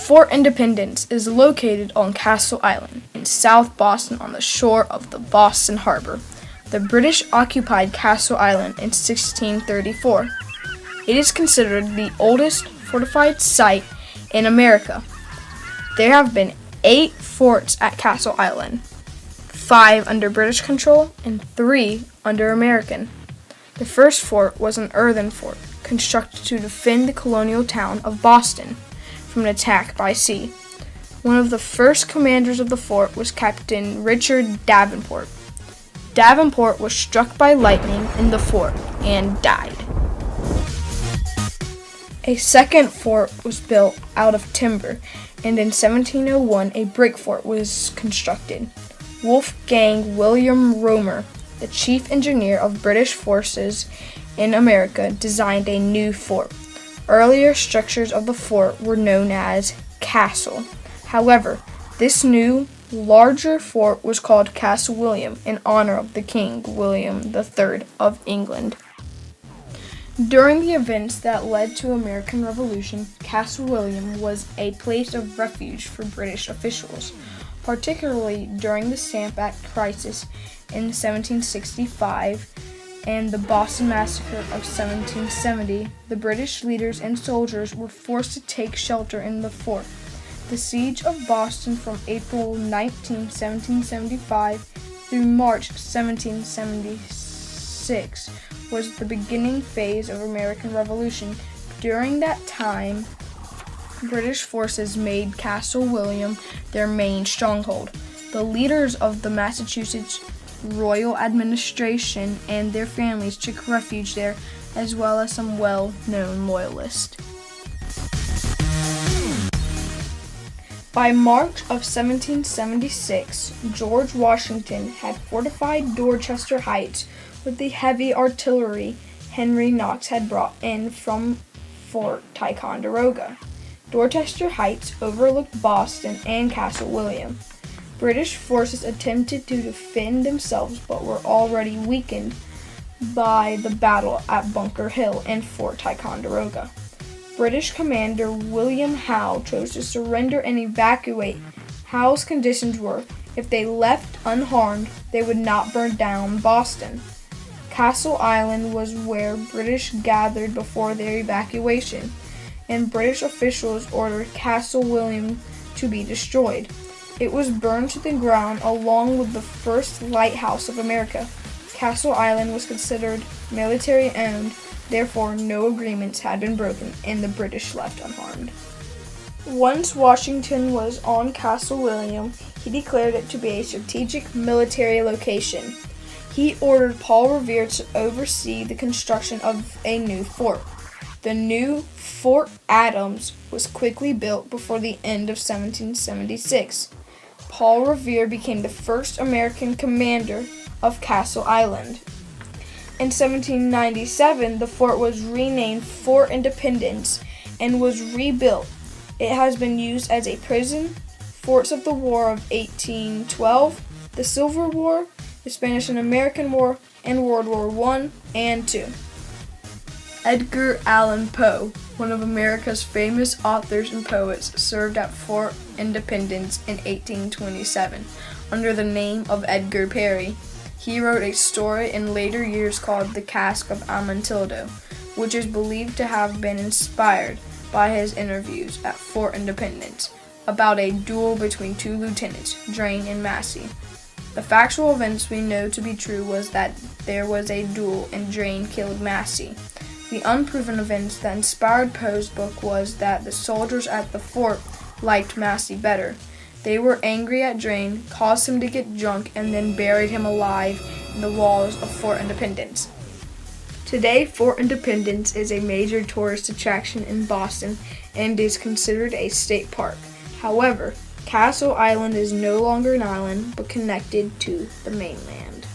Fort Independence is located on Castle Island in South Boston on the shore of the Boston Harbor. The British occupied Castle Island in 1634. It is considered the oldest fortified site in America. There have been 8 forts at Castle Island, 5 under British control and 3 under American. The first fort was an earthen fort constructed to defend the colonial town of Boston from an attack by sea. One of the first commanders of the fort was Captain Richard Davenport. Davenport was struck by lightning in the fort and died. A second fort was built out of timber, and in 1701 a brick fort was constructed. Wolfgang William Romer, the chief engineer of British forces in America, designed a new fort. Earlier structures of the fort were known as castle. However, this new, larger fort was called Castle William in honor of the King William III of England. During the events that led to American Revolution, Castle William was a place of refuge for British officials, particularly during the Stamp Act crisis in 1765 and the Boston Massacre of 1770. The British leaders and soldiers were forced to take shelter in the fort. The siege of Boston from April 19, 1775 through March 1776 was the beginning phase of American Revolution. During that time, British forces made Castle William their main stronghold. The leaders of the Massachusetts royal administration and their families took refuge there, as well as some well-known loyalists. By March of 1776, George Washington had fortified Dorchester Heights with the heavy artillery Henry Knox had brought in from Fort Ticonderoga. Dorchester Heights overlooked Boston and Castle William. British forces attempted to defend themselves but were already weakened by the battle at Bunker Hill and Fort Ticonderoga. British commander William Howe chose to surrender and evacuate. Howe's conditions were, if they left unharmed, they would not burn down Boston. Castle Island was where British gathered before their evacuation, and British officials ordered Castle William to be destroyed. It was burned to the ground along with the first lighthouse of America. Castle Island was considered military-owned, therefore no agreements had been broken and the British left unharmed. Once Washington was on Castle William, he declared it to be a strategic military location. He ordered Paul Revere to oversee the construction of a new fort. The new Fort Adams was quickly built before the end of 1776. Paul Revere became the first American commander of Castle Island. In 1797, the fort was renamed Fort Independence and was rebuilt. It has been used as a prison. Forts of the War of 1812, the Civil War, the Spanish and American War, and World War I and II. Edgar Allan Poe, one of America's famous authors and poets, served at Fort Independence in 1827 under the name of Edgar Perry. He wrote a story in later years called The Cask of Amontillado, which is believed to have been inspired by his interviews at Fort Independence about a duel between 2 lieutenants, Drane and Massey. The factual events we know to be true was that there was a duel and Drane killed Massey. The unproven events that inspired Poe's book was that the soldiers at the fort liked Massey better. They were angry at Drane, caused him to get drunk, and then buried him alive in the walls of Fort Independence. Today, Fort Independence is a major tourist attraction in Boston and is considered a state park. However, Castle Island is no longer an island, but connected to the mainland.